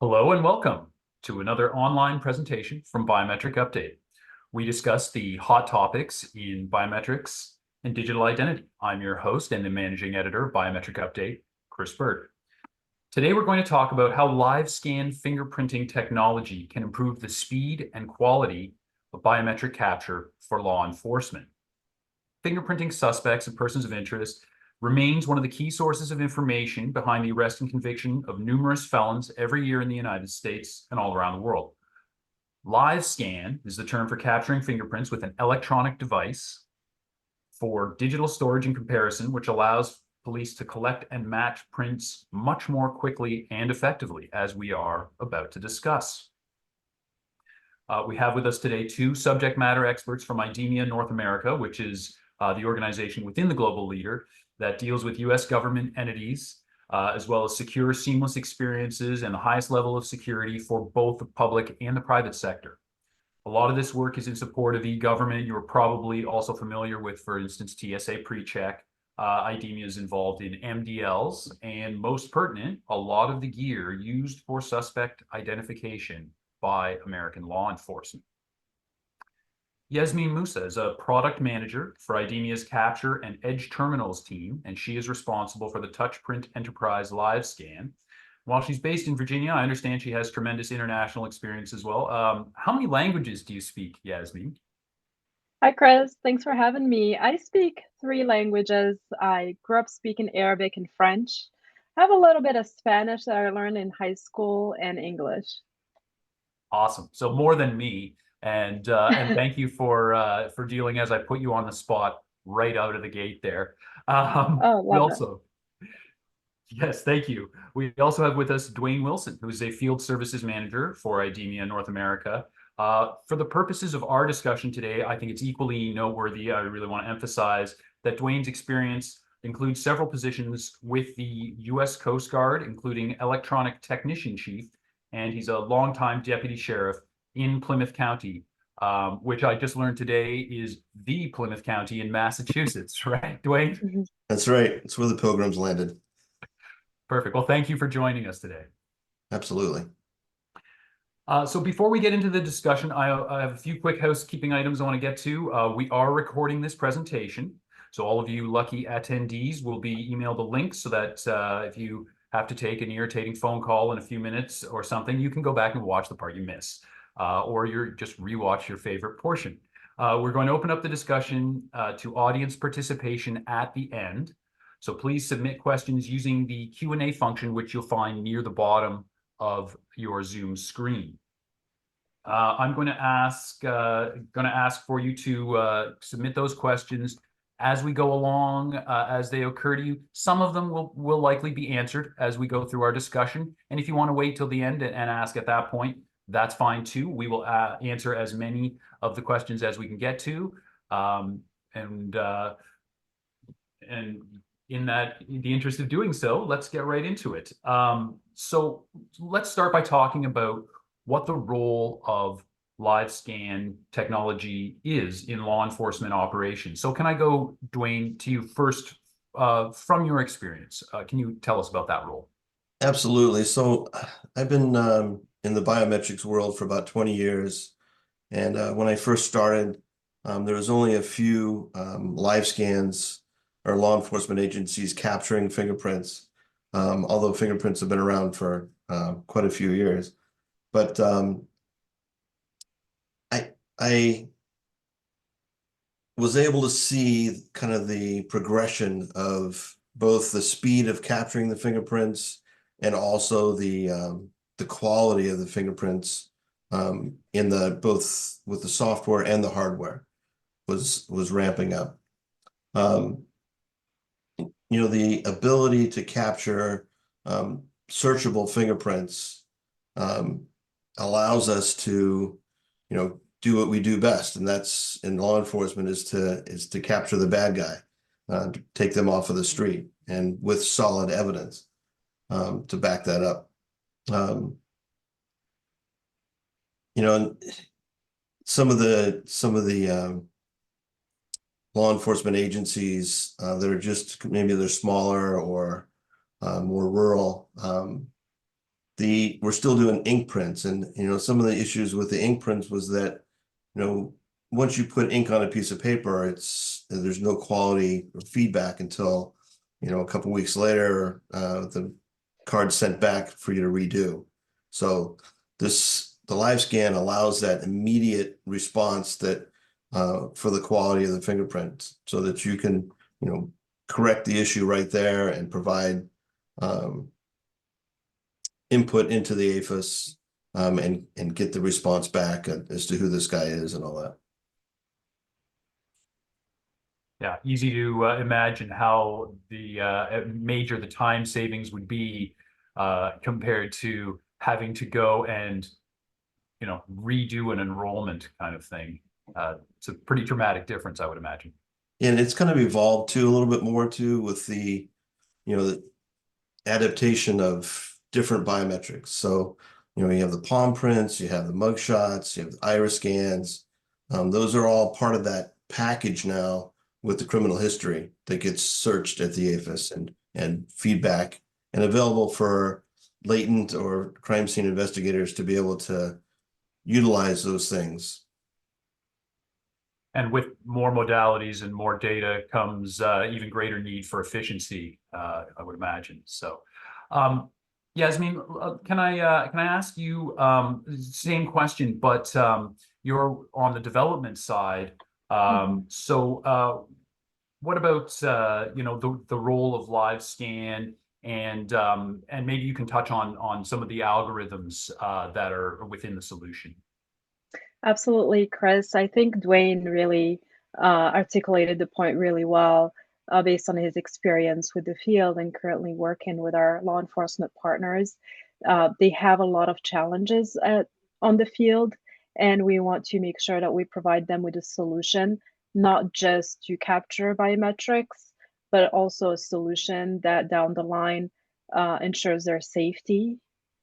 Hello and welcome to another online presentation from Biometric Update. We discuss the hot topics in biometrics and digital identity. I'm your host and the managing editor of Biometric Update, Chris Bird. Today we're going to talk about how LiveScan fingerprinting technology can improve the speed and quality of biometric capture for law enforcement. Fingerprinting suspects and persons of interest remains one of the key sources of information behind the arrest and conviction of numerous felons every year in the United States and all around the world. LiveScan is the term for capturing fingerprints with an electronic device for digital storage and comparison, which allows police to collect and match prints much more quickly and effectively, as we are about to discuss. We have with us today two subject matter experts from IDEMIA North America, which is the organization within the global leader that deals with U.S. government entities, as well as secure, seamless experiences and the highest level of security for both the public and the private sector. A lot of this work is in support of e-government. You're probably also familiar with, for instance, TSA PreCheck. IDEMIA is involved in MDLs, and most pertinent, a lot of the gear used for suspect identification by American law enforcement. Yasmin Musa is a product manager for IDEMIA's Capture and Edge Terminals team, and she is responsible for the Touchprint Enterprise LiveScan. While she's based in Virginia, I understand she has tremendous international experience as well. How many languages do you speak, Yasmin? Hi, Chris. Thanks for having me. I speak 3 languages. I grew up speaking Arabic and French. I have a little bit of Spanish that I learned in high school and English. Awesome. So more than me. And thank you for dealing as I put you on the spot right out of the gate there. Oh, We love it. also, yes, thank you. We also have with us Dwayne Wilson, who is a field services manager for IDEMIA North America. For the purposes of our discussion today, I think it's equally noteworthy. I really want to emphasize that Dwayne's experience includes several positions with the U.S. Coast Guard, including electronic technician chief, and he's a longtime deputy sheriff in Plymouth County, which I just learned today is the Plymouth County in Massachusetts, right, Dwayne? Mhm. That's right. It's where the Pilgrims landed. Perfect. Well, thank you for joining us today. Absolutely. So before we get into the discussion, I have a few quick housekeeping items I want to get to. We are recording this presentation, so all of you lucky attendees will be emailed a link so that if you have to take an irritating phone call in a few minutes or something, you can go back and watch the part you miss, or you're just rewatch your favorite portion. We're going to open up the discussion to audience participation at the end. So please submit questions using the Q&A function, which you'll find near the bottom of your Zoom screen. I'm going to ask for you to submit those questions as we go along, as they occur to you. Some of them will likely be answered as we go through our discussion. And if you want to wait till the end and ask at that point, that's fine too. We will answer as many of the questions as we can get to. And in the interest of doing so, let's get right into it. So let's start by talking about what the role of LiveScan technology is in law enforcement operations. So can I go, Dwayne, to you first from your experience? Can you tell us about that role? Absolutely. So I've been in the biometrics world for about 20 years. And when I first started, there was only a few live scans or law enforcement agencies capturing fingerprints, although fingerprints have been around for quite a few years. But I was able to see kind of the progression of both the speed of capturing the fingerprints and also the quality of the fingerprints in both with the software and the hardware was ramping up. The ability to capture searchable fingerprints allows us to, do what we do best, and that's in law enforcement is to capture the bad guy, to take them off of the street, and with solid evidence to back that up. Some of the law enforcement agencies that are just maybe they're smaller or more rural, we're still doing ink prints, and some of the issues with the ink prints was that once you put ink on a piece of paper, there's no quality or feedback until a couple weeks later, the card's sent back for you to redo. So the LiveScan allows that immediate response that for the quality of the fingerprint, so that you can correct the issue right there and provide input into the AFIS, and get the response back as to who this guy is and all that. Yeah, easy to imagine how major the time savings would be compared to having to go and redo an enrollment kind of thing. It's a pretty dramatic difference, I would imagine. And it's kind of evolved too a little bit more too with the adaptation of different biometrics. So you have the palm prints, you have the mug shots, you have the iris scans. Those are all part of that package now with the criminal history that gets searched at the AFIS and feedback and available for latent or crime scene investigators to be able to utilize those things. And with more modalities and more data comes even greater need for efficiency, I would imagine. So, Yasmin, can I ask you same question, but you're on the development side. So, what about the role of LiveScan, and maybe you can touch on some of the algorithms that are within the solution. Absolutely, Chris. I think Dwayne really articulated the point really well based on his experience with the field and currently working with our law enforcement partners. They have a lot of challenges on the field, and we want to make sure that we provide them with a solution, not just to capture biometrics, but also a solution that down the line ensures their safety,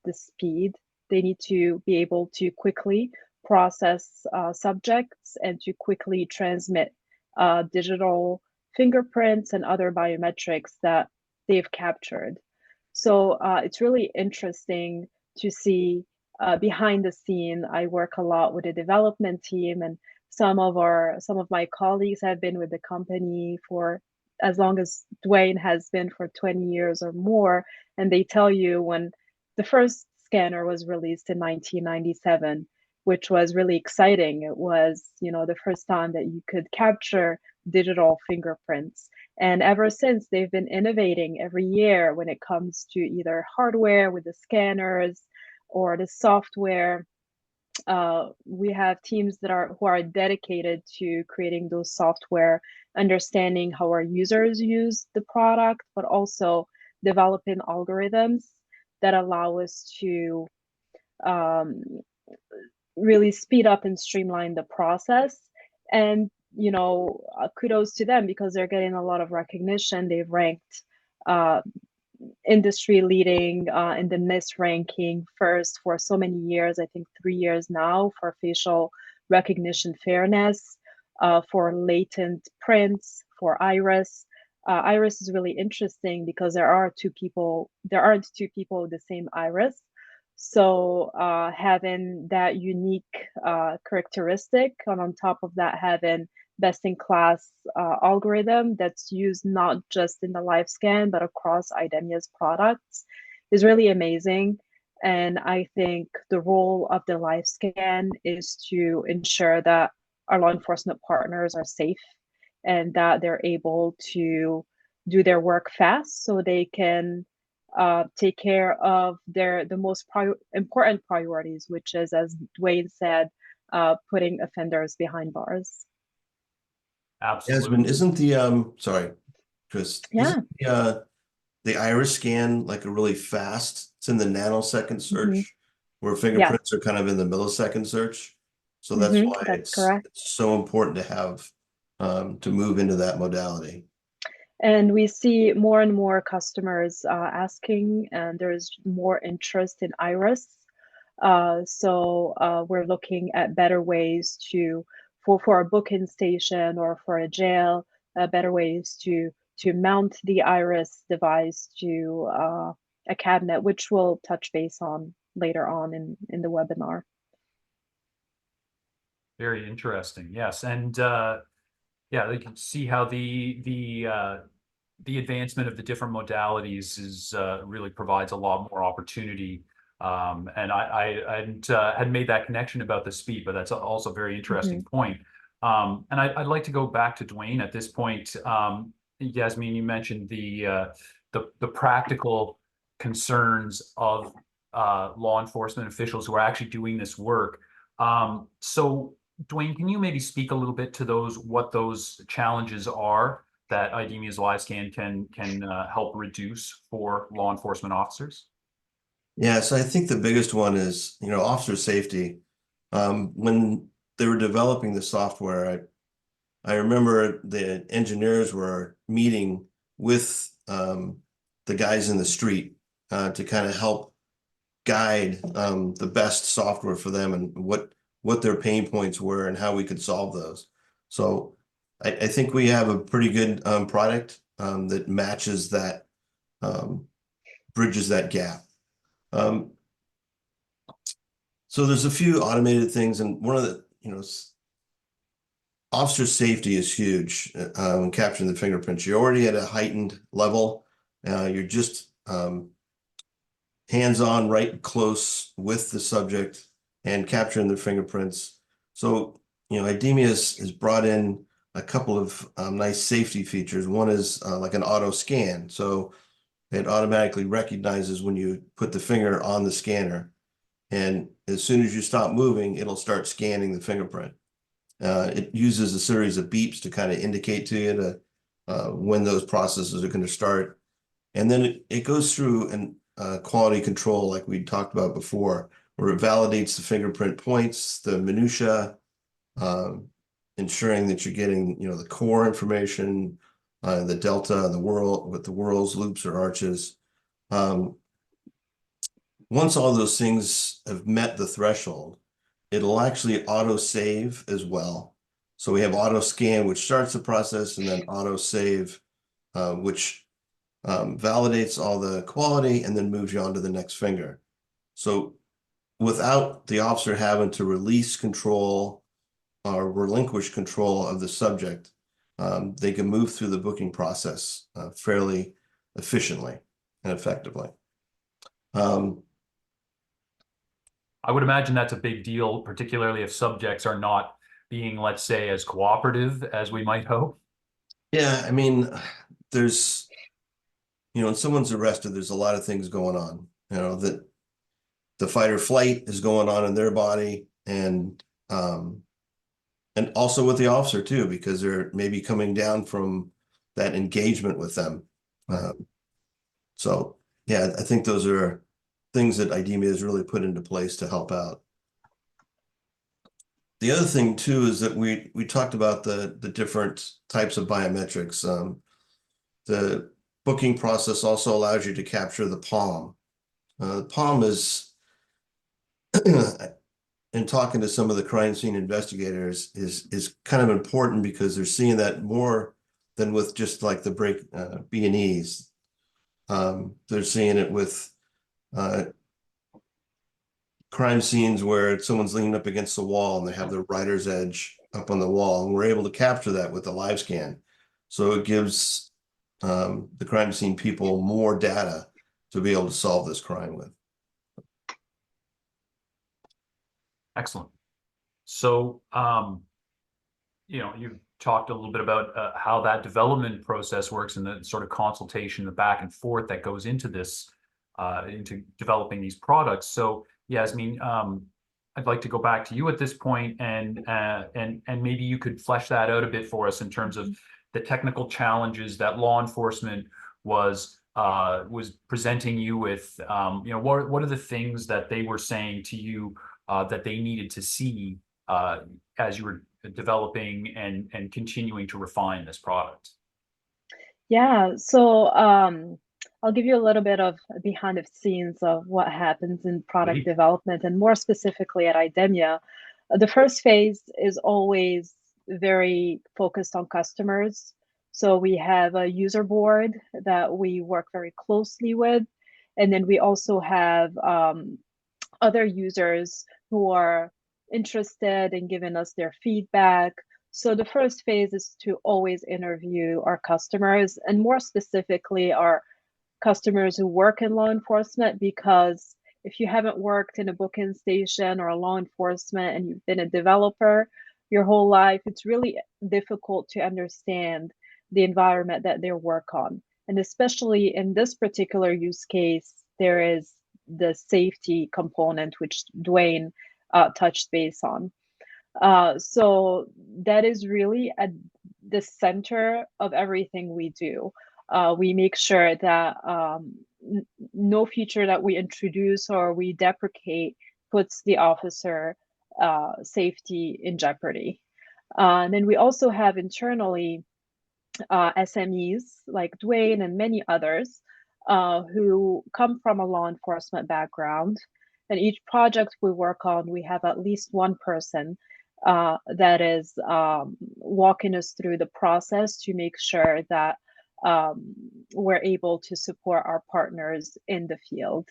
the speed. They need to be able to quickly process subjects and to quickly transmit digital fingerprints and other biometrics that they've captured. So it's really interesting to see behind the scene. I work a lot with the development team, and some of my colleagues have been with the company for as long as Dwayne has been, for 20 years or more, and they tell you when the first scanner was released in 1997, which was really exciting. It was, the first time that you could capture digital fingerprints. And ever since, they've been innovating every year when it comes to either hardware with the scanners or the software. We have teams who are dedicated to creating those software, understanding how our users use the product, but also developing algorithms that allow us to really speed up and streamline the process. And kudos to them, because they're getting a lot of recognition. They've ranked industry leading in the NIST ranking first for so many years, I think 3 years now, for facial recognition fairness, for latent prints, for iris. Iris is really interesting because there aren't two people with the same iris. So having that unique characteristic, and on top of that, having best-in-class algorithm that's used not just in the LiveScan, but across IDEMIA's products is really amazing. And I think the role of the LiveScan is to ensure that our law enforcement partners are safe and that they're able to do their work fast so they can take care of the most important priorities, which is, as Dwayne said, putting offenders behind bars. Absolutely. Yasmin, isn't sorry, Chris, Yeah. isn't the iris scan like a really fast, it's in the nanosecond search, where fingerprints are kind of in the millisecond search. So that's why that's correct. It's so important to have to move into that modality. And we see more and more customers asking, and there's more interest in iris. So we're looking at better ways for a booking station or for a jail, better ways to mount the iris device to a cabinet, which we'll touch base on later on in the webinar. Very interesting. Yes, and yeah, you can see how the advancement of the different modalities is really provides a lot more opportunity. And I hadn't made that connection about the speed, but that's also a very interesting point. And I'd like to go back to Dwayne at this point. Yasmin, you mentioned the practical concerns of law enforcement officials who are actually doing this work. So Dwayne, can you maybe speak a little bit to what those challenges are that IDEMIA's LiveScan can help reduce for law enforcement officers? Yeah, so I think the biggest one is, officer safety. When they were developing the software, I remember the engineers were meeting with the guys in the street to kind of help guide the best software for them and what their pain points were and how we could solve those. So I think we have a pretty good product that matches that, bridges that gap. So there's a few automated things, and one of the, officer safety is huge when capturing the fingerprints. You're already at a heightened level. You're just hands-on, right close with the subject and capturing the fingerprints. So, IDEMIA has brought in a couple of nice safety features. One is like an auto scan. So it automatically recognizes when you put the finger on the scanner. And as soon as you stop moving, it'll start scanning the fingerprint. It uses a series of beeps to kind of indicate to you when those processes are going to start. And then it goes through and quality control like we talked about before, where it validates the fingerprint points, the minutia, ensuring that you're getting, the core information, the delta, the whirl with the whirls, loops, or arches. Once all those things have met the threshold, it'll actually auto save as well. So we have auto scan, which starts the process, and then auto save, which validates all the quality and then moves you on to the next finger. So without the officer having to release control or relinquish control of the subject, they can move through the booking process fairly efficiently and effectively. I would imagine that's a big deal, particularly if subjects are not being, let's say, as cooperative as we might hope. Yeah, I mean, there's, when someone's arrested, there's a lot of things going on, that the fight or flight is going on in their body, and also with the officer too, because they're maybe coming down from that engagement with them. So yeah, I think those are things that IDEMIA has really put into place to help out. The other thing too is that we talked about the different types of biometrics. The booking process also allows you to capture the palm. The palm is, in talking to some of the crime scene investigators, is kind of important because they're seeing that more than with just like the break B&Es. They're seeing it with crime scenes where someone's leaning up against the wall and they have their rider's edge up on the wall, and we're able to capture that with the LiveScan. So it gives the crime scene people more data to be able to solve this crime with. Excellent. So, you've talked a little bit about how that development process works and the sort of consultation, the back and forth that goes into this, into developing these products. So, Yasmin, I'd like to go back to you at this point, and maybe you could flesh that out a bit for us in terms of the technical challenges that law enforcement was presenting you with. What are the things that they were saying to you that they needed to see as you were developing and continuing to refine this product? Yeah, so I'll give you a little bit of behind the scenes of what happens in product development, and more specifically at IDEMIA. The first phase is always very focused on customers. So we have a user board that we work very closely with, And then we also have other users who are interested in giving us their feedback. So the first phase is to always interview our customers, and more specifically our customers who work in law enforcement, because if you haven't worked in a booking station or a law enforcement and you've been a developer your whole life, it's really difficult to understand the environment that they work on. And especially in this particular use case, there is the safety component, which Dwayne touched base on. So that is really at the center of everything we do. We make sure that no feature that we introduce or we deprecate puts the officer safety in jeopardy. And then we also have internally SMEs like Dwayne and many others who come from a law enforcement background. And each project we work on, we have at least one person that is walking us through the process to make sure that we're able to support our partners in the field.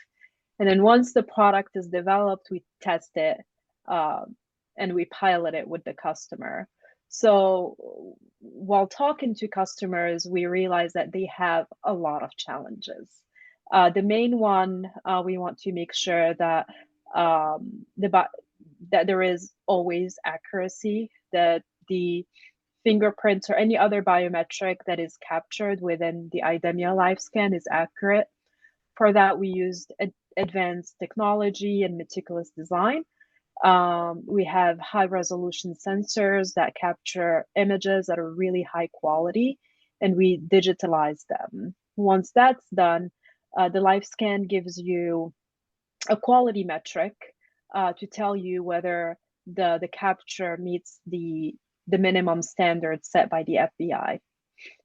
And then once the product is developed, we test it and we pilot it with the customer. So while talking to customers, we realize that they have a lot of challenges. The main one, we want to make sure that that there is always accuracy, that the fingerprints or any other biometric that is captured within the IDEMIA LiveScan is accurate. For that, we used advanced technology and meticulous design. We have high resolution sensors that capture images that are really high quality, and we digitalize them. Once that's done, the LiveScan gives you a quality metric to tell you whether the capture meets the minimum standards set by the FBI.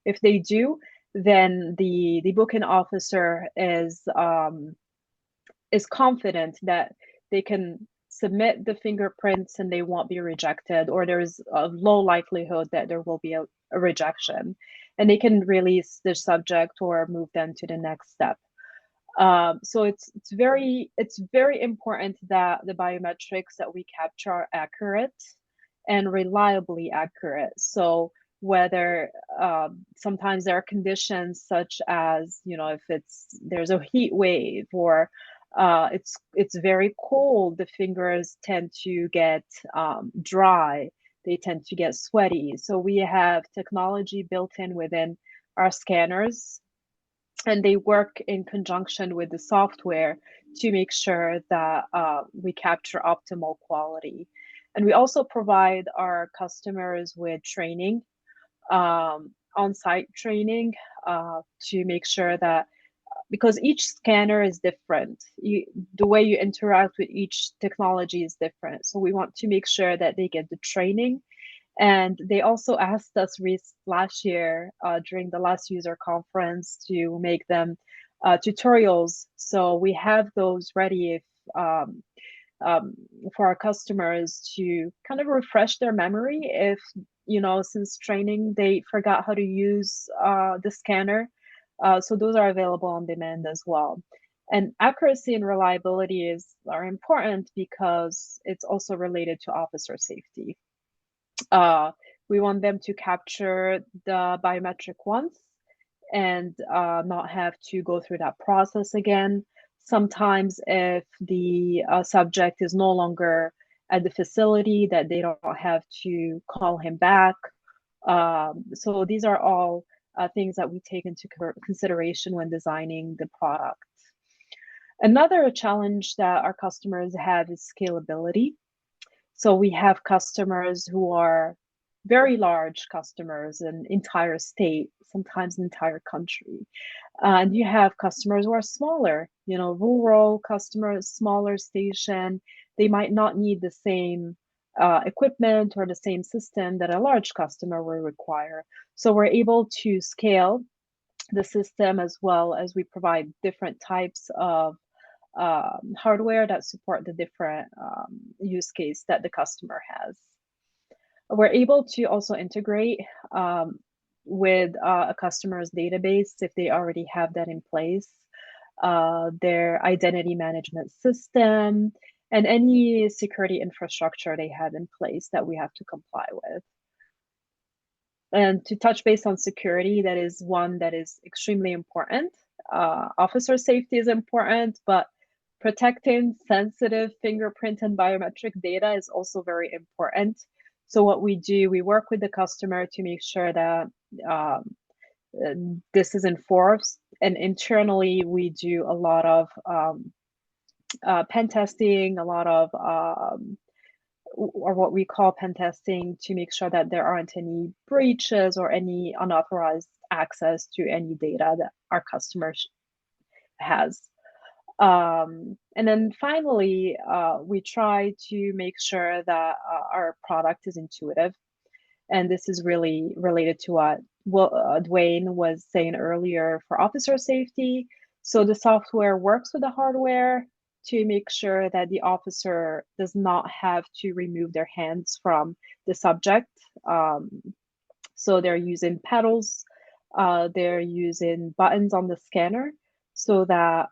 If they do, then the booking officer is confident that they can submit the fingerprints and they won't be rejected, or there's a low likelihood that there will be a rejection, and they can release the subject or move them to the next step. So it's very important that the biometrics that we capture are accurate and reliably accurate. So whether sometimes there are conditions such as, you know, if there's a heat wave or it's very cold, the fingers tend to get dry, they tend to get sweaty. So we have technology built in within our scanners, and they work in conjunction with the software to make sure that we capture optimal quality. And we also provide our customers with training, on-site training, to make sure that, because each scanner is different, the way you interact with each technology is different. So we want to make sure that they get the training. And they also asked us last year during the last user conference to make them tutorials. So we have those ready if, for our customers to kind of refresh their memory if, you know, since training they forgot how to use the scanner. So those are available on demand as well. And accuracy and reliability are important because it's also related to officer safety. We want them to capture the biometric once and not have to go through that process again. Sometimes if the subject is no longer at the facility, that they don't have to call him back. So these are all things that we take into consideration when designing the product. Another challenge that our customers have is scalability. So we have customers who are very large customers, an entire state, sometimes an entire country. And you have customers who are smaller, you know, rural customers, smaller station. They might not need the same equipment or the same system that a large customer will require. So we're able to scale the system as well as we provide different types of hardware that support the different use case that the customer has. We're able to also integrate with a customer's database if they already have that in place. their identity management system, and any security infrastructure they have in place that we have to comply with. And to touch base on security, that is one that is extremely important. Officer safety is important, but protecting sensitive fingerprint and biometric data is also very important. So what we do, we work with the customer to make sure that this is enforced. And internally, we do a lot of pen testing, a lot of or what we call pen testing, to make sure that there aren't any breaches or any unauthorized access to any data that our customer has. And then finally, we try to make sure that our product is intuitive. And this is really related to what Dwayne was saying earlier for officer safety. So the software works with the hardware to make sure that the officer does not have to remove their hands from the subject. So they're using pedals, they're using buttons on the scanner, so that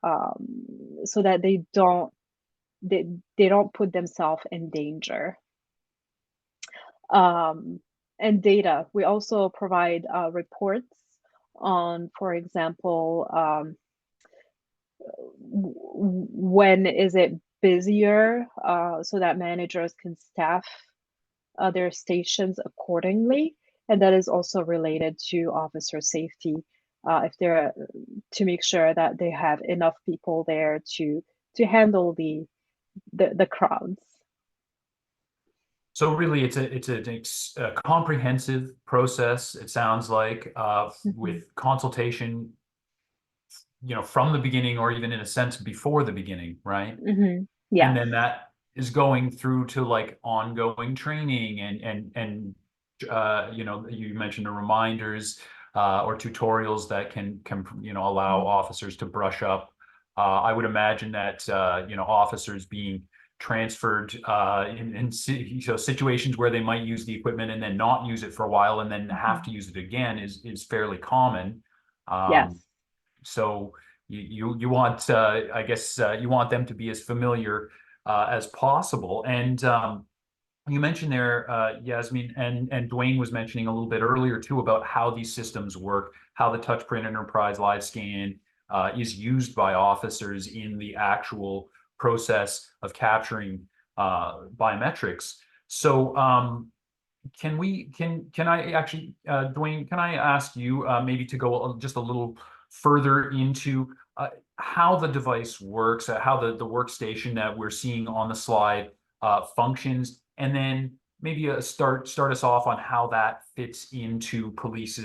they don't put themselves in danger. And data, we also provide reports on, for example, when is it busier, so that managers can staff their stations accordingly. And that is also related to officer safety, if they're to make sure that they have enough people there to handle the crowds. So really, it's a comprehensive process. It sounds like with consultation, from the beginning, or even in a sense before the beginning, right? Yeah. And then that is going through to like ongoing training and you mentioned the reminders or tutorials that can allow officers to brush up. I would imagine that officers being transferred in situations where they might use the equipment and then not use it for a while and then have to use it again is fairly common. Yes. So you want, I guess, you want them to be as familiar as possible. And you mentioned there, Yasmin, and Dwayne was mentioning a little bit earlier too about how these systems work, how the Touchprint Enterprise LiveScan is used by officers in the actual process of capturing biometrics. So can I actually, Dwayne, can I ask you maybe to go just a little further into how the device works, how the workstation that we're seeing on the slide functions, and then maybe start us off on how that fits into police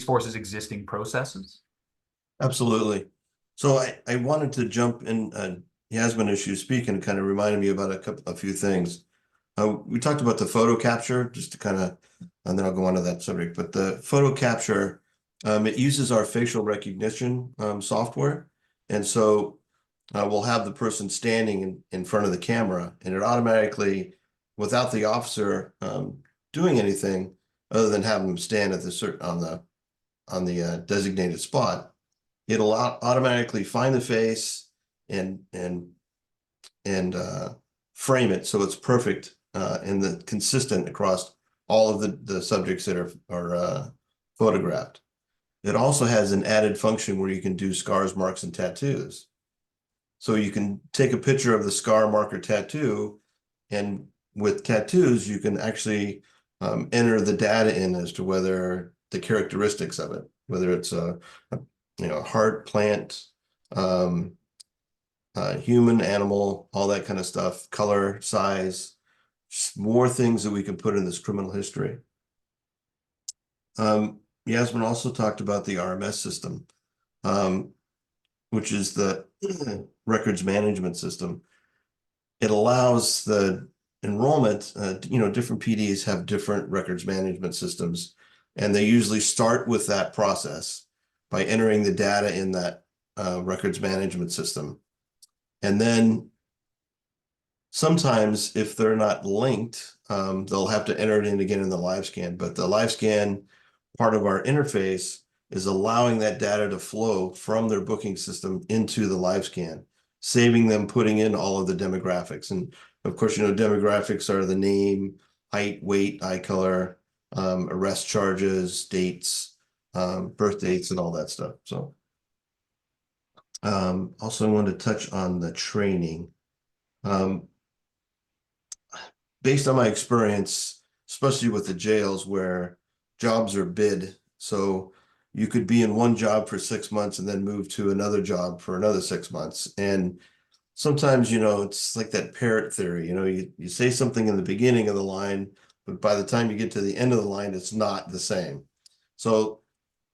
force's existing processes? Absolutely. So I wanted to jump in, Yasmin, as you speak, and kind of reminded me about a few things. We talked about the photo capture, just to kind of, and then I'll go on to that subject. But the photo capture, it uses our facial recognition software. And so we'll have the person standing in front of the camera, and it automatically, without the officer doing anything other than having them stand at on the designated spot, it'll automatically find the face and frame it so it's perfect and consistent across all of the subjects that are photographed. It also has an added function where you can do scars, marks, and tattoos. So you can take a picture of the scar, mark, or tattoo, and with tattoos, you can actually enter the data in as to whether the characteristics of it, whether it's a heart, plant, human, animal, all that kind of stuff, color, size, more things that we can put in this criminal history. Yasmin also talked about the RMS system, which is the records management system. It allows the enrollment, different PDs have different records management systems, and they usually start with that process by entering the data in that records management system. And then sometimes if they're not linked, they'll have to enter it in again in the LiveScan. But the LiveScan part of our interface is allowing that data to flow from their booking system into the LiveScan, saving them putting in all of the demographics. And of course, demographics are the name, height, weight, eye color, arrest charges, dates, birth dates, and all that stuff. So also I wanted to touch on the training. Based on my experience, especially with the jails where jobs are bid, so you could be in one job for 6 months and then move to another job for another 6 months. And sometimes, it's like that parrot theory, you say something in the beginning of the line, but by the time you get to the end of the line, it's not the same. So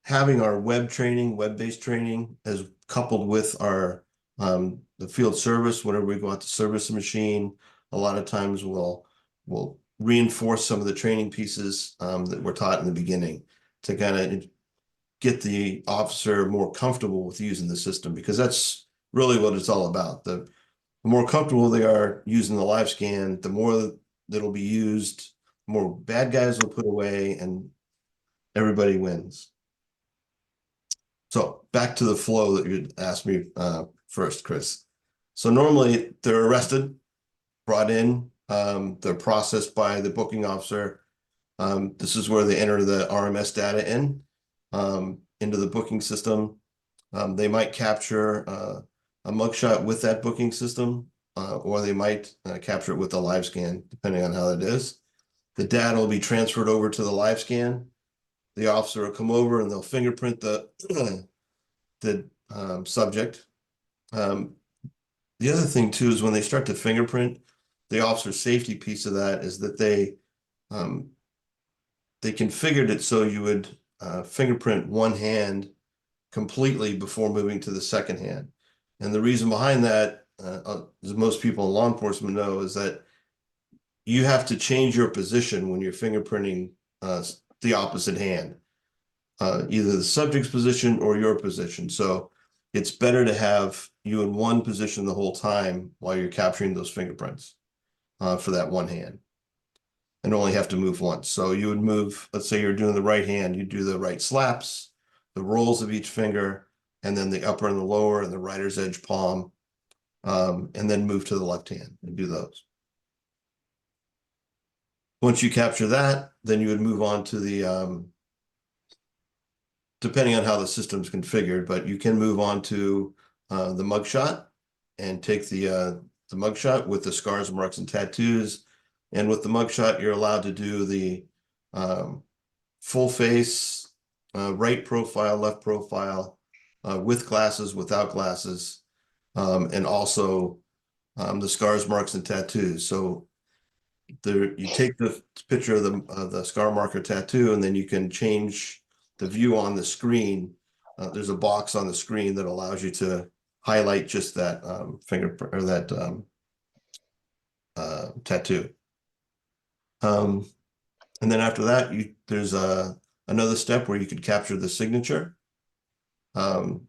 having our web-based training, as coupled with our the field service, whenever we go out to service a machine, a lot of times we'll reinforce some of the training pieces that were taught in the beginning to kind of get the officer more comfortable with using the system, because that's really what it's all about. The more comfortable they are using the LiveScan, the more that'll be used, the more bad guys will put away, and everybody wins. So back to the flow that you asked me first, Chris. So normally they're arrested, brought in, they're processed by the booking officer. This is where they enter the RMS data into the booking system. They might capture a mugshot with that booking system, or they might capture it with the LiveScan, depending on how it is. The data will be transferred over to the LiveScan. The officer will come over and they'll fingerprint the subject. The other thing too is when they start to fingerprint, the officer safety piece of that is that they configured it so you would fingerprint one hand completely before moving to the second hand. And the reason behind that, as most people in law enforcement know, is that you have to change your position when you're fingerprinting the opposite hand, either the subject's position or your position. So it's better to have you in one position the whole time while you're capturing those fingerprints for that one hand, and only have to move once. So you would move, let's say you're doing the right hand, you do the right slaps, the rolls of each finger, and then the upper and the lower and the writer's edge palm, and then move to the left hand and do those. Once you capture that, then you would move on to the, depending on how the system's configured, but you can move on to the mugshot and take the mugshot with the scars, marks, and tattoos. And with the mugshot, you're allowed to do the full face, right profile, left profile, with glasses, without glasses, and also the scars, marks, and tattoos. So you take the picture of the scar marker tattoo, and then you can change the view on the screen. There's a box on the screen that allows you to highlight just that fingerprint or that tattoo. And then after that, there's another step where you could capture the signature. So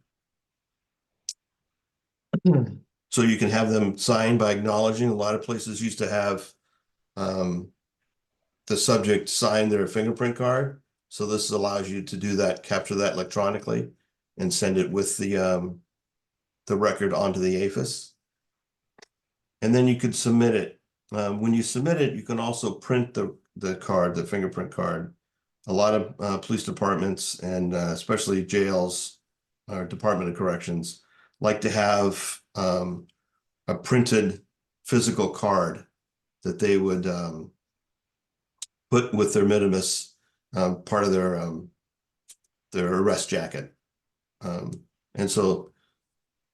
you can have them signed by acknowledging. A lot of places used to have the subject sign their fingerprint card. So this allows you to do that, capture that electronically, and send it with the record onto the AFIS. And then you could submit it. When you submit it, you can also print the card, the fingerprint card. A lot of police departments and especially jails or Department of Corrections like to have a printed physical card that they would put with their minimus, part of their arrest jacket. And so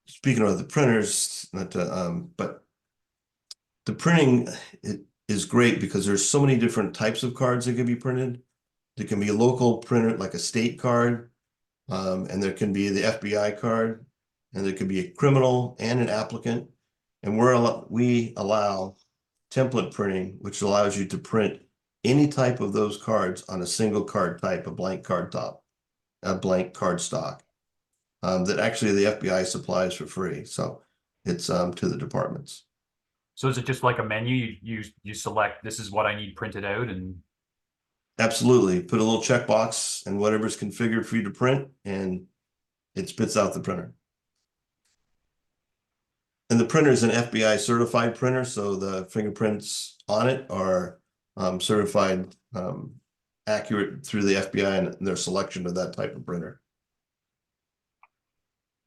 speaking of the printers, but the printing is great because there's so many different types of cards that can be printed. There can be a local printer, like a state card, and there can be the FBI card, and there could be a criminal and an applicant. And we allow template printing, which allows you to print any type of those cards on a single card type, a blank card top, a blank card stock, that actually the FBI supplies for free. So it's to the departments. So is it just like a menu? You select, this is what I need printed out, and Absolutely. Put a little checkbox and whatever's configured for you to print, and it spits out the printer. And the printer is an FBI certified printer, so the fingerprints on it are certified accurate through the FBI and their selection of that type of printer.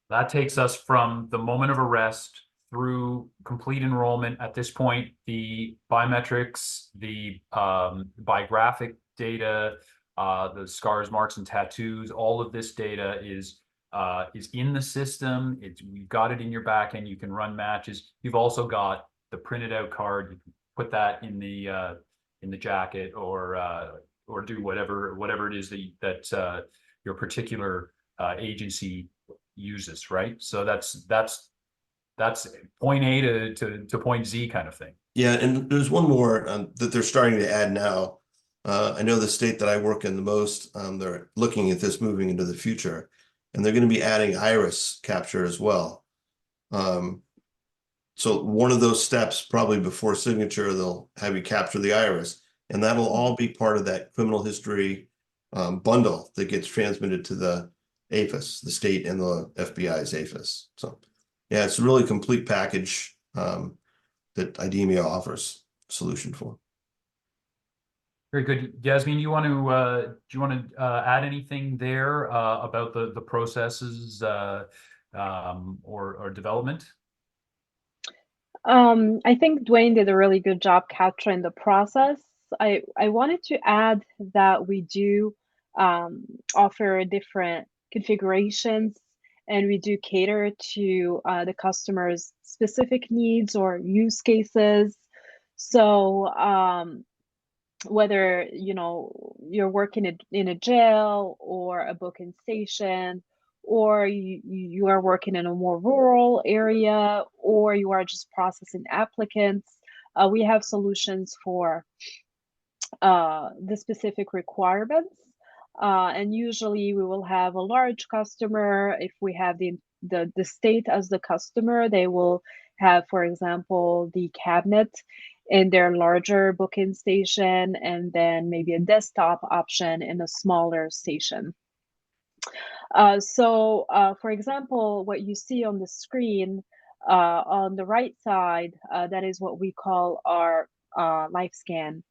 That takes us from the moment of arrest through complete enrollment. At this point, the biometrics, the biographic data, the scars, marks, and tattoos, all of this data is in the system. You've got it in your back end. You can run matches. You've also got the printed out card. You can put that in the jacket or do whatever it is that your particular agency uses, right? So that's point A to point Z kind of thing. Yeah, and there's one more that they're starting to add now. I know the state that I work in the most, they're looking at this moving into the future, and they're going to be adding iris capture as well. So one of those steps, probably before signature, they'll have you capture the iris, and that'll all be part of that criminal history bundle that gets transmitted to the AFIS, the state and the FBI's AFIS. So yeah, it's a really complete package that IDEMIA offers a solution for. Very good. Yasmin, do you want to add anything there about the processes or development? I think Dwayne did a really good job capturing the process. I wanted to add that we do offer different configurations, and we do cater to the customer's specific needs or use cases. So whether you're working in a jail or a booking station, or you are working in a more rural area, or you are just processing applicants, we have solutions for the specific requirements. And usually we will have a large customer. If we have the state as the customer, they will have, for example, the cabinet in their larger booking station, and then maybe a desktop option in a smaller station. So for example, what you see on the screen on the right side, that is what we call our LiveScan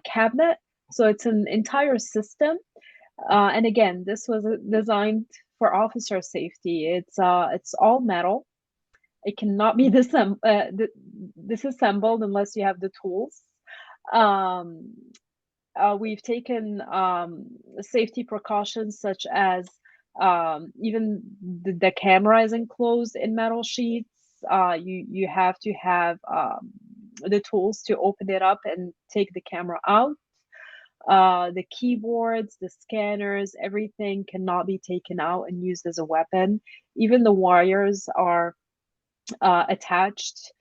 cabinet. So it's an entire system. And again, this was designed for officer safety. It's all metal. It cannot be disassembled unless you have the tools. We've taken safety precautions such as even the camera is enclosed in metal sheets. You have to have the tools to open it up and take the camera out. The keyboards, the scanners, everything cannot be taken out and used as a weapon. Even the wires are attached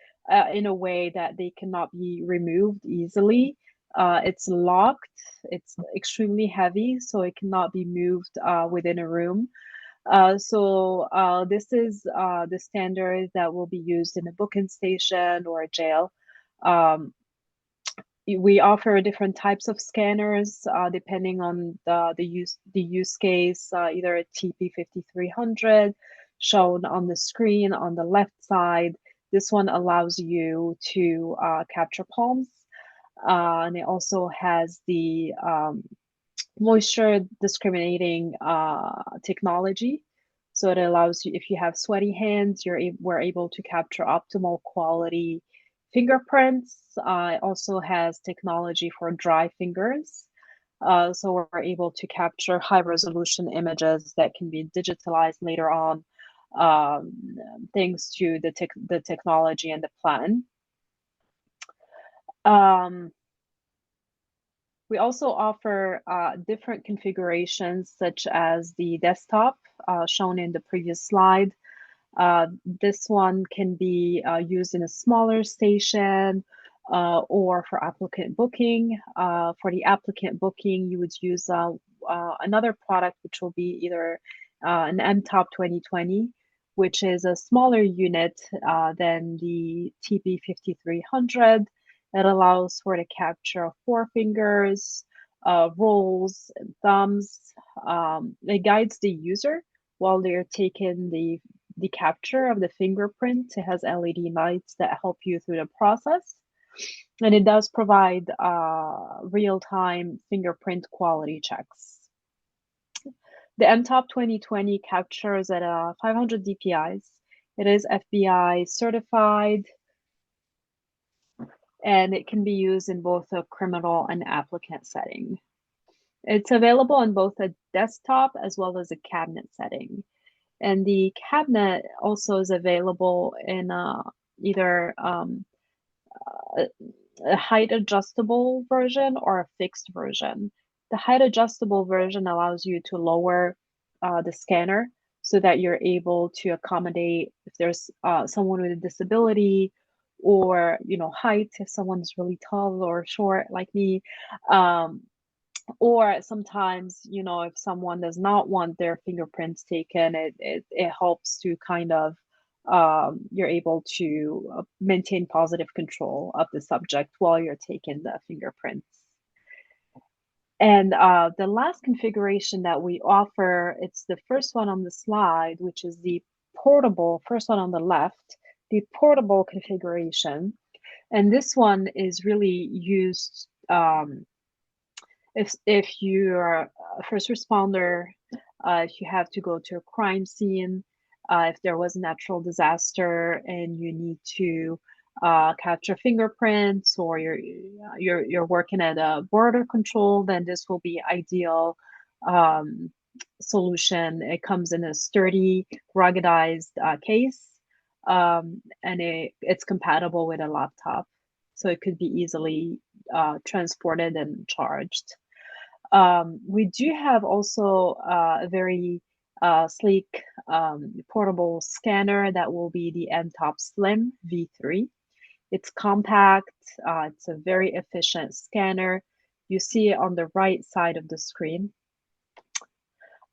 in a way that they cannot be removed easily. It's locked, it's extremely heavy, so it cannot be moved within a room. So this is the standard that will be used in a booking station or a jail. We offer different types of scanners depending on the use case, either a TP5300 shown on the screen on the left side. This one allows you to capture palms, and it also has the moisture discriminating technology. So it allows you, if you have sweaty hands, we're able to capture optimal quality fingerprints. It also has technology for dry fingers. So we're able to capture high resolution images that can be digitalized later on, thanks to the technology and the plan. We also offer different configurations, such as the desktop shown in the previous slide. This one can be used in a smaller station or for applicant booking. For the applicant booking, you would use another product, which will be either an MTOP 2020, which is a smaller unit than the TP5300. That allows for the capture of 4 fingers, rolls and thumbs. It guides the user while they're taking the capture of the fingerprint. It has LED lights that help you through the process. And it does provide real-time fingerprint quality checks. The MTOP 2020 captures at 500 DPIs. It is FBI certified, and it can be used in both a criminal and applicant setting. It's available on both a desktop as well as a cabinet setting. And the cabinet also is available in either a height adjustable version or a fixed version. The height adjustable version allows you to lower the scanner so that you're able to accommodate if there's someone with a disability, or height if someone's really tall or short like me, or sometimes if someone does not want their fingerprints taken, it helps to kind of you're able to maintain positive control of the subject while you're taking the fingerprints. And the last configuration that we offer, it's the first one on the slide, which is the portable, first one on the left, the portable configuration. And this one is really used if you're a first responder, if you have to go to a crime scene, if there was a natural disaster and you need to capture fingerprints, or you're working at a border control, then this will be ideal solution. It comes in a sturdy, ruggedized case, and it's compatible with a laptop, so it could be easily transported and charged. We do have also a very sleek portable scanner that will be the MTOP Slim V3. It's compact, it's a very efficient scanner. You see it on the right side of the screen.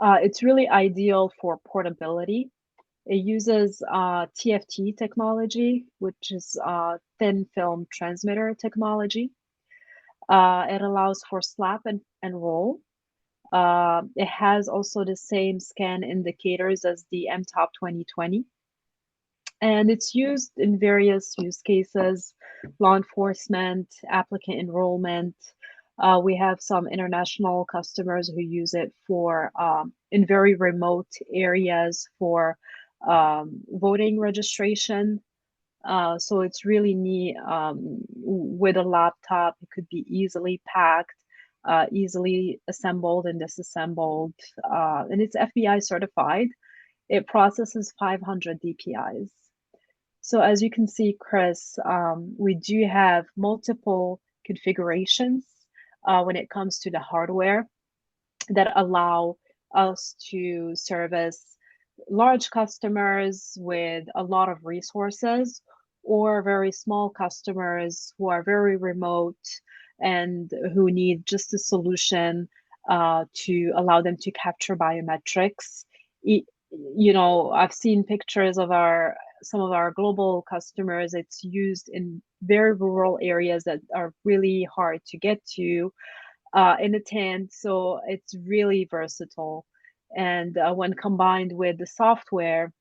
It's really ideal for portability. It uses TFT technology, which is thin film transmitter technology. It allows for slap and roll. It has also the same scan indicators as the MTOP 2020. And it's used in various use cases: law enforcement, applicant enrollment. We have some international customers who use it for in very remote areas for voting registration. So it's really neat. With a laptop, it could be easily packed, easily assembled and disassembled, and it's FBI certified. It processes 500 DPIs. So as you can see, Chris, we do have multiple configurations when it comes to the hardware that allow us to service large customers with a lot of resources, or very small customers who are very remote and who need just a solution to allow them to capture biometrics. I've seen pictures of some of our global customers. It's used in very rural areas that are really hard to get to in a tent, so it's really versatile. And when combined with the software,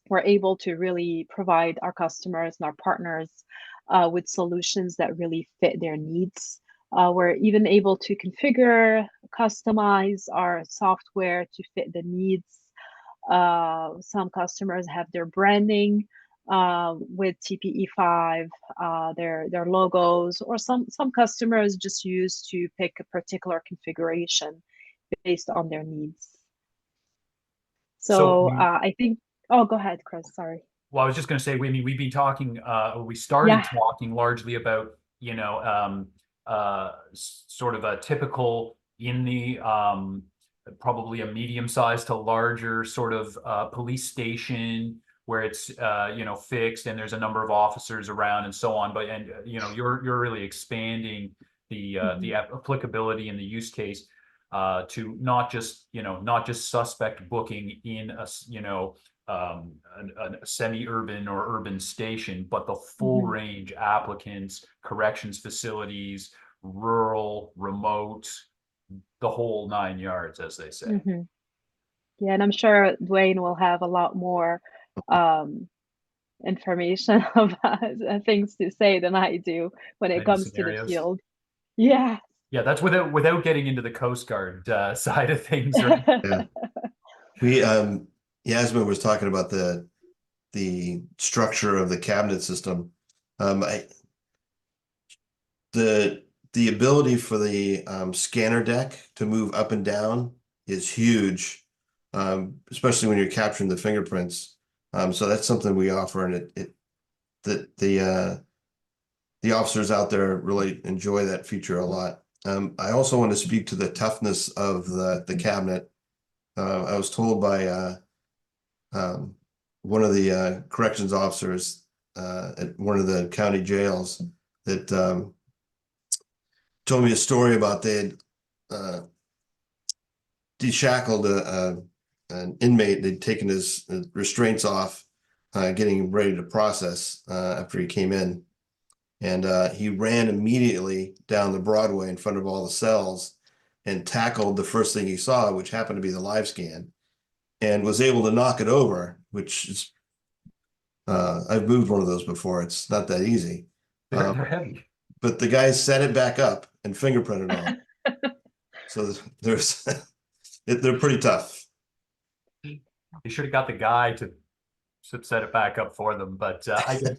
we're able to really provide our customers and our partners with solutions that really fit their needs. We're even able to configure, customize our software to fit the needs. Some customers have their branding with TPE5, their logos, or some customers just use to pick a particular configuration based on their needs. So I think, oh, go ahead, Chris, sorry. Well, I was just going to say, we've been talking, we started talking largely about, sort of a typical in the probably a medium-sized to larger sort of police station where it's fixed and there's a number of officers around and so on. But you're really expanding the applicability and the use case to not just suspect booking in a a semi-urban or urban station, but the full range applicants, corrections facilities, rural, remote, the whole 9 yards, as they say. Mhm. Yeah, and I'm sure Dwayne will have a lot more um, information about things to say than I do when it Many comes to the scenarios. field. Yeah. Yeah, that's without getting into the Coast Guard side of things, right? Yeah. We Yasmin was talking about the structure of the cabinet system. I the ability for the scanner deck to move up and down is huge, especially when you're capturing the fingerprints. So that's something we offer, and the officers out there really enjoy that feature a lot. I also want to speak to the toughness of the cabinet. I was told by um, one of the corrections officers at one of the county jails that told me a story about they had deshackled an inmate. They'd taken his restraints off, getting ready to process after he came in. And he ran immediately down the Broadway in front of all the cells and tackled the first thing he saw, which happened to be the LiveScan, and was able to knock it over, which is, I've moved one of those before. It's not that easy. They're heavy. But the guys set it back up and fingerprinted on it. So there's, they're pretty tough. You should have got the guy to set it back up for them, but I guess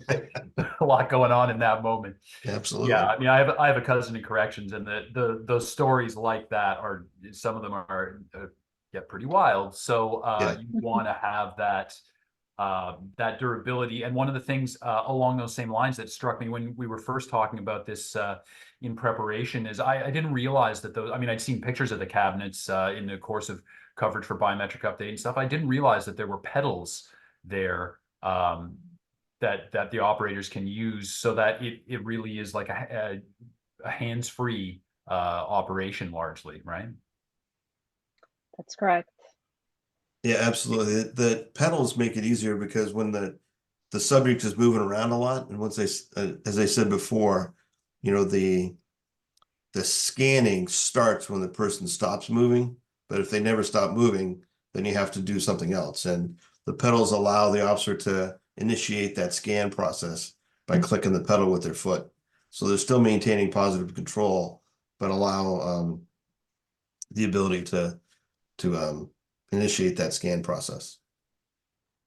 a lot going on in that moment. Absolutely. Yeah, I mean, I have a cousin in corrections, and those stories like that are, some of them are get pretty wild. So Yeah. you want to have that durability. And one of the things along those same lines that struck me when we were first talking about this in preparation is I didn't realize that those. I mean, I'd seen pictures of the cabinets in the course of coverage for biometric update and stuff. I didn't realize that there were pedals there that the operators can use, so that it really is like a hands-free operation largely, right? That's correct. Yeah, absolutely. The pedals make it easier because when the subject is moving around a lot, and once as I said before, you know, the scanning starts when the person stops moving, but if they never stop moving, then you have to do something else. And the pedals allow the officer to initiate that scan process by clicking the pedal with their foot. So they're still maintaining positive control, but allow the ability to initiate that scan process.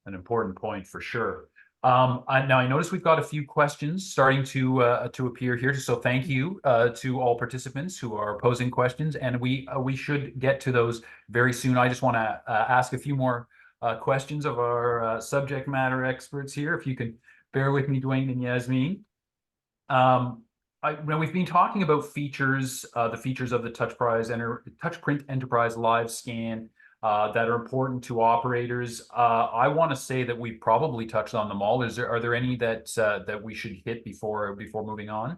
An important point for sure. Now I notice we've got a few questions starting to appear here. So thank you to all participants who are posing questions, and we should get to those very soon. I just want to ask a few more questions of our subject matter experts here. If you can bear with me, Dwayne and Yasmin. When we've been talking about features, the features of the Touchprint Enterprise LiveScan that are important to operators. I want to say that we probably touched on them all. Are there any that we should hit before moving on?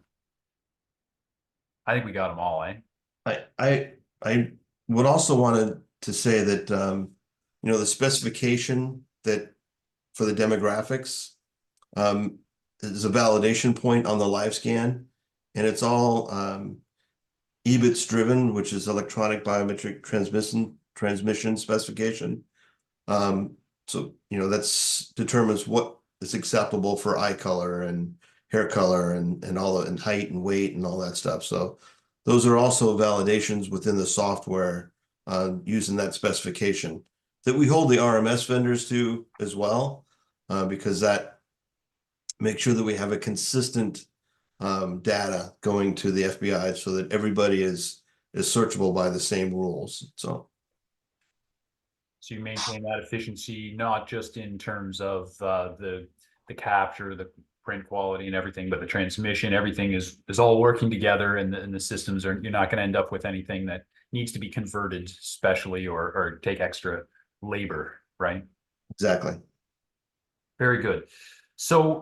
I think we got them all, eh? I would also want to say that you know, the specification that for the demographics is a validation point on the LiveScan, and it's all EBITS driven, which is electronic biometric transmission specification. So you know, that's determines what is acceptable for eye color and hair color and all and height and weight and all that stuff. So those are also validations within the software using that specification that we hold the RMS vendors to as well, because that makes sure that we have a consistent data going to the FBI so that everybody is searchable by the same rules. So you maintain that efficiency, not just in terms of the capture, the print quality and everything, but the transmission, everything is all working together, and the systems are, you're not going to end up with anything that needs to be converted specially or take extra labor, right? exactly. Very good. So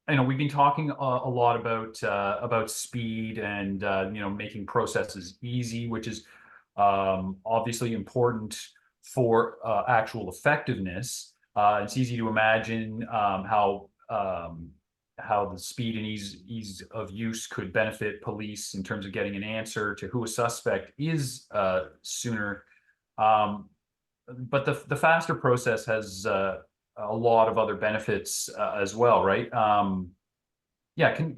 you know, we've been talking a lot about speed and you know, making processes easy, which is obviously important for actual effectiveness. It's easy to imagine how how the speed and ease of use could benefit police in terms of getting an answer to who a suspect is sooner. But the faster process has a lot of other benefits as well, right? Yeah, can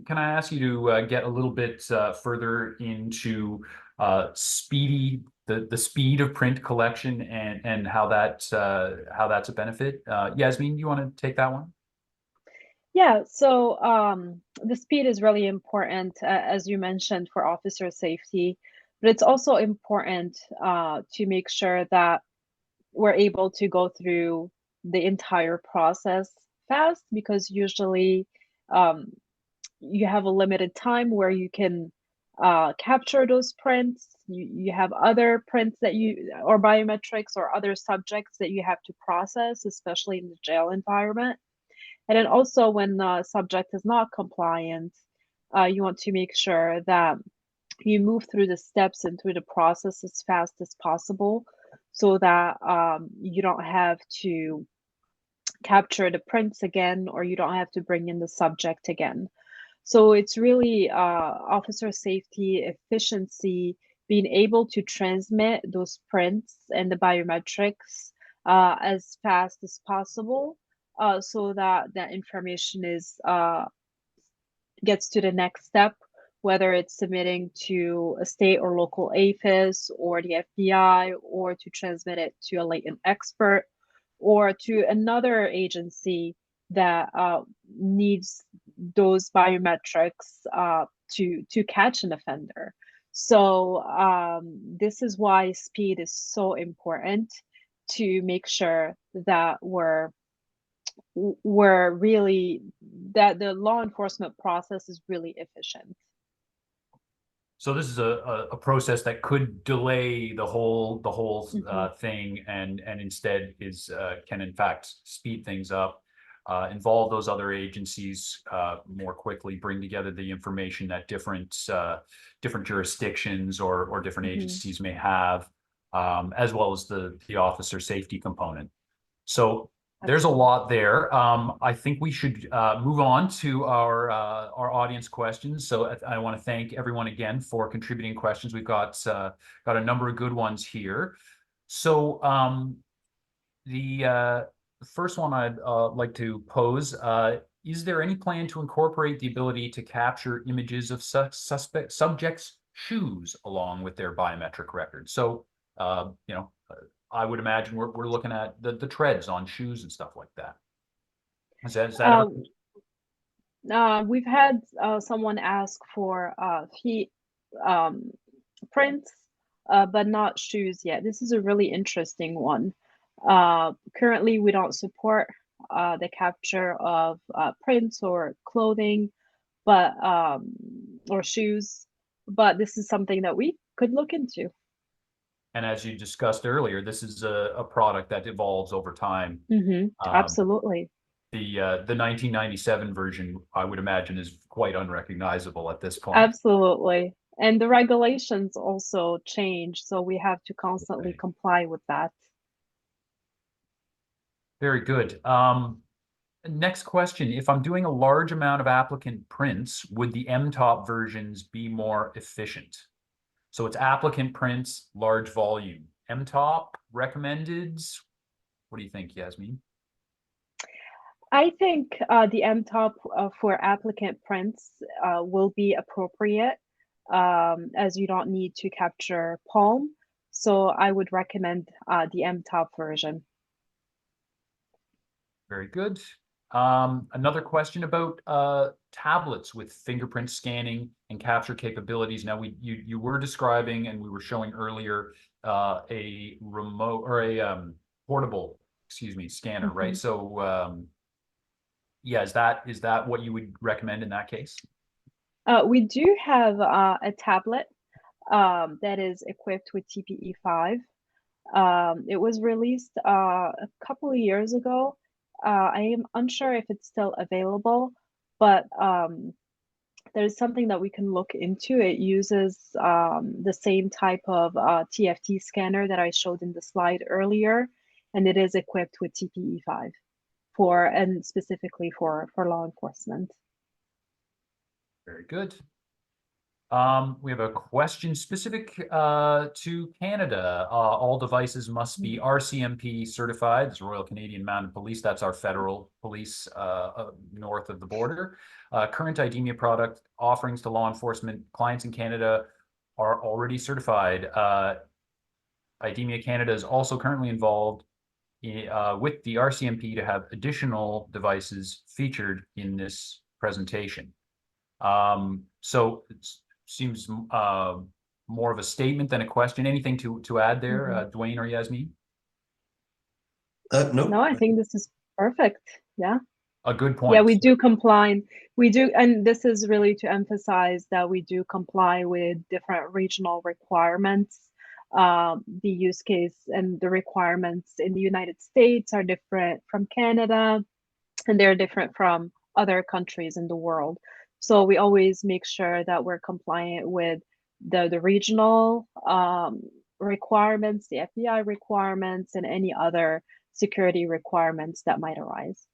I ask you to get a little bit further into the speed of print collection and how that's a benefit? Yasmin, you want to take that one? Yeah, so the speed is really important, as you mentioned, for officer safety, but it's also important to make sure that we're able to go through the entire process fast, because usually um, you have a limited time where you can capture those prints. You have other prints that or biometrics or other subjects that you have to process, especially in the jail environment. And then also when the subject is not compliant, you want to make sure that you move through the steps and through the process as fast as possible, so that you don't have to capture the prints again, or you don't have to bring in the subject again. So it's really officer safety, efficiency, being able to transmit those prints and the biometrics as fast as possible, so that that information is gets to the next step, whether it's submitting to a state or local APHIS or the FBI, or to transmit it to a latent expert or to another agency that needs those biometrics to catch an offender. So this is why speed is so important, to make sure that we're really, that the law enforcement process is really efficient. So this is a process that could delay the whole thing, and instead can in fact speed things up, involve those other agencies more quickly, bring together the information that different jurisdictions or different agencies may have, as well as the officer safety component. So there's a lot there. I think we should move on to our audience questions. So I want to thank everyone again for contributing questions. We've got a number of good ones here. So the first one I'd like to pose: is there any plan to incorporate the ability to capture images of subjects' shoes along with their biometric records? So I would imagine we're looking at the treads on shoes and stuff like that. Is that we've had someone ask for feet prints, but not shoes yet. This is a really interesting one. Currently, we don't support the capture of prints or clothing, but or shoes, but this is something that we could look into. And as you discussed earlier, this is a product that evolves over time. Absolutely. The 1997 version, I would imagine, is quite unrecognizable at this point. Absolutely. And the regulations also change, so we have to constantly comply with that. Very good. Next question: if I'm doing a large amount of applicant prints, would the MTOP versions be more efficient? So it's applicant prints, large volume. MTOP recommended. What do you think, Yasmin? I think the MTOP for applicant prints will be appropriate, as you don't need to capture palm. So I would recommend the MTOP version. Very good. Another question about tablets with fingerprint scanning and capture capabilities. Now, you were describing, and we were showing earlier, a remote or a portable, scanner, right? So yeah, is that what you would recommend in that case? We do have a tablet that is equipped with TPE5. It was released a couple of years ago. I am unsure if it's still available, but there's something that we can look into. It uses the same type of TFT scanner that I showed in the slide earlier, and it is equipped with TPE5. and specifically for law enforcement. Very good. We have a question specific to Canada. All devices must be RCMP certified. It's Royal Canadian Mounted Police. That's our federal police north of the border. Current IDEMIA product offerings to law enforcement clients in Canada are already certified. IDEMIA Canada is also currently involved with the RCMP to have additional devices featured in this presentation. So it's seems more of a statement than a question. Anything to add there, Dwayne or Yasmin? No. No, I think this is perfect. Yeah. A good point. Yeah, we do comply. We do, and this is really to emphasize that we do comply with different regional requirements. The use case and the requirements in the United States are different from Canada, and they're different from other countries in the world. So we always make sure that we're compliant with the regional requirements, the FBI requirements, and any other security requirements that might arise.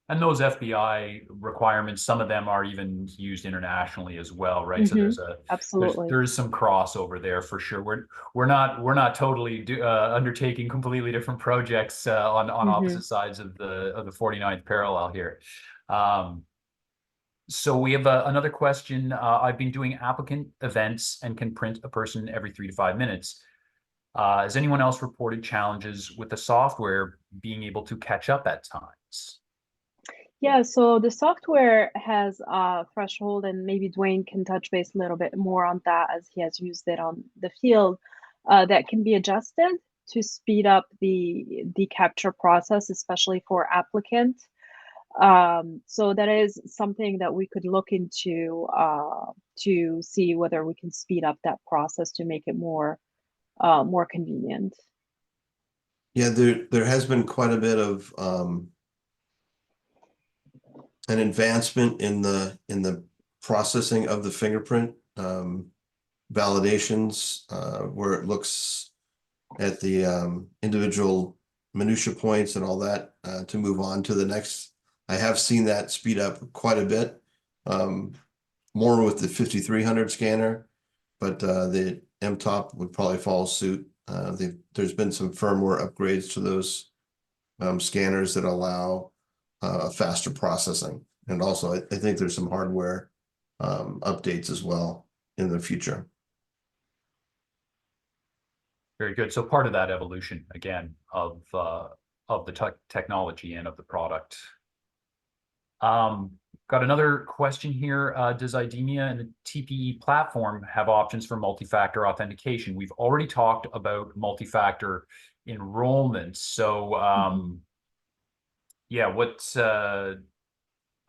And those FBI requirements, some of them are even used internationally as well, right? So there's absolutely there is some crossover there for sure. We're not totally undertaking completely different projects on opposite sides of the 49th parallel here. So we have another question. I've been doing applicant events and can print a person every 3 to 5 minutes. Has anyone else reported challenges with the software being able to catch up at times? Yeah, so the software has a threshold, and maybe Dwayne can touch base a little bit more on that as he has used it on the field, that can be adjusted to speed up the capture process, especially for applicants. So that is something that we could look into to see whether we can speed up that process to make it more convenient. Yeah, there has been quite a bit of an advancement in the processing of the fingerprint validations, where it looks at the individual minutia points and all that to move on to the next. I have seen that speed up quite a bit, more with the 5300 scanner, but the MTOP would probably follow suit. There's been some firmware upgrades to those scanners that allow faster processing. And also, I think there's some hardware updates as well in the future. Very good. So part of that evolution, again, of the technology and of the product. Got another question here. Does IDEMIA and the TPE platform have options for multi-factor authentication? We've already talked about multi-factor enrollment. So yeah,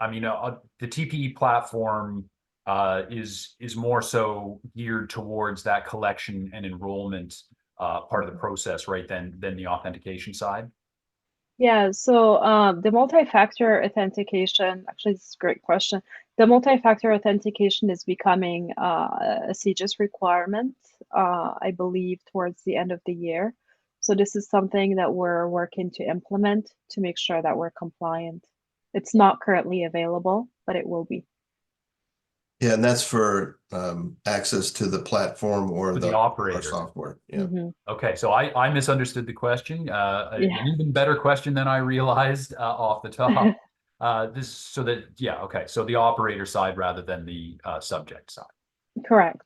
I mean, the TPE platform is more so geared towards that collection and enrollment part of the process, right, than the authentication side. Yeah, so the multi-factor authentication, actually, this is a great question. The multi-factor authentication is becoming a CJIS requirement, I believe, towards the end of the year. So this is something that we're working to implement to make sure that we're compliant. It's not currently available, but it will be. Yeah, and that's for access to the platform or the operator software. Yeah. Okay, so I misunderstood the question. An even better question than I realized off the top. Okay, so the operator side rather than the subject side. Correct.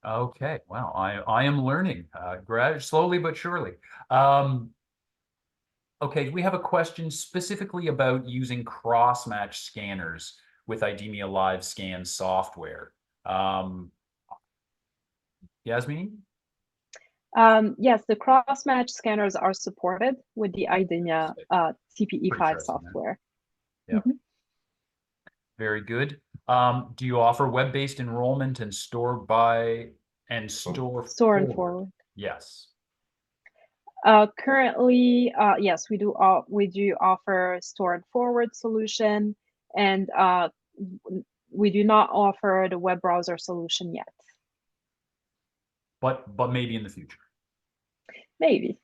Okay, wow, I am learning slowly but surely. Okay, we have a question specifically about using cross-match scanners with IDEMIA LiveScan software. Yasmin? Yes, the cross-match scanners are supported with the IDEMIA TPE5 software. Yeah. Very good. Do you offer web-based enrollment and store and forward? Yes. Currently, yes, we do offer store and forward solution, and we do not offer the web browser solution yet. But maybe in the future. Maybe.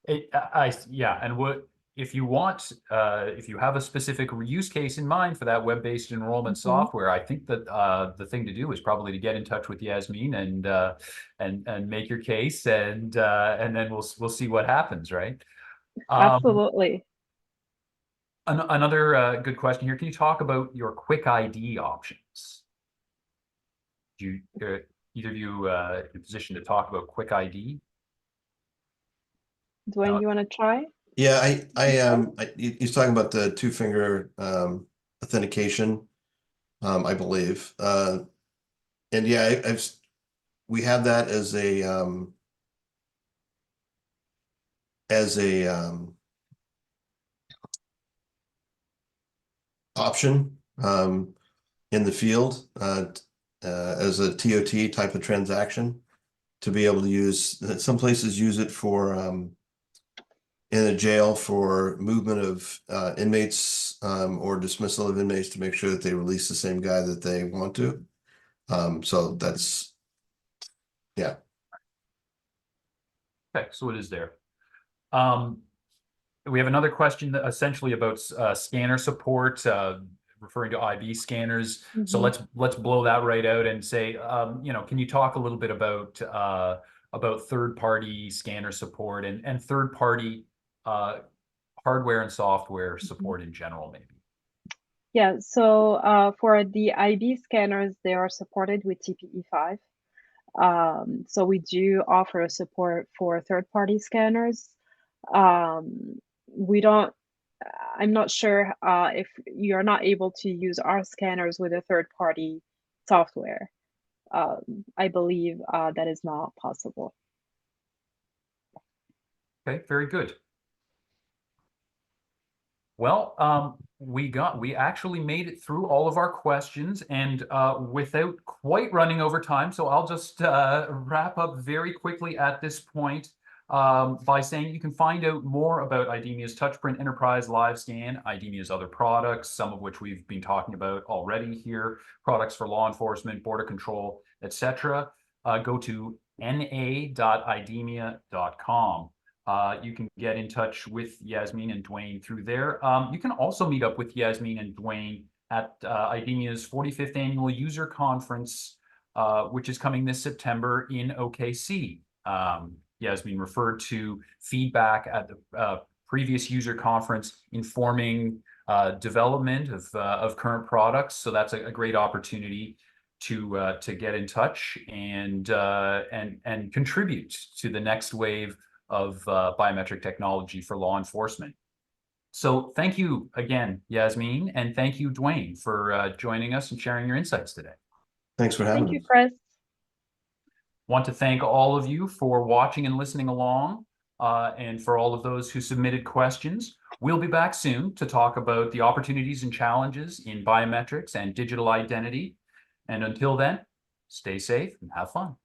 Yeah, and what if you want, if you have a specific use case in mind for that web-based enrollment software, I think that the thing to do is probably to get in touch with Yasmin and make your case, and then we'll see what happens, right? Absolutely. Another good question here. Can you talk about your quick ID options? Do you, either of you in a position to talk about quick ID? Dwayne, you want to try? Yeah, he's talking about the two-finger authentication, I believe. And yeah, we have that as a option in the field as a TOT type of transaction to be able to use. Some places use it for in a jail for movement of inmates or dismissal of inmates to make sure that they release the same guy that they want to. So that's, yeah. Okay, so it is there. We have another question that essentially about scanner support, referring to IB scanners. So let's blow that right out and say, can you talk a little bit about third-party scanner support and third-party hardware and software support in general, maybe? Yeah, so for the IB scanners, they are supported with TPE5. So we do offer support for third-party scanners. We don't, I'm not sure if you're not able to use our scanners with a third-party software. I believe that is not possible. Okay, very good. Well, we actually made it through all of our questions, and without quite running over time, so I'll just wrap up very quickly at this point by saying you can find out more about IDEMIA's Touchprint Enterprise LiveScan, IDEMIA's other products, some of which we've been talking about already here, products for law enforcement, border control, etc. Go to na.idemia.com. You can get in touch with Yasmin and Dwayne through there. You can also meet up with Yasmin and Dwayne at IDEMIA's 45th Annual User Conference, which is coming this September in OKC. Yasmin referred to feedback at the previous user conference informing development of current products. So that's a great opportunity to get in touch and contribute to the next wave of biometric technology for law enforcement. So thank you again, Yasmin, and thank you, Dwayne, for joining us and sharing your insights today. Thanks for having Thank you, us. Chris. Want to thank all of you for watching and listening along, and for all of those who submitted questions. We'll be back soon to talk about the opportunities and challenges in biometrics and digital identity. And until then, stay safe and have fun.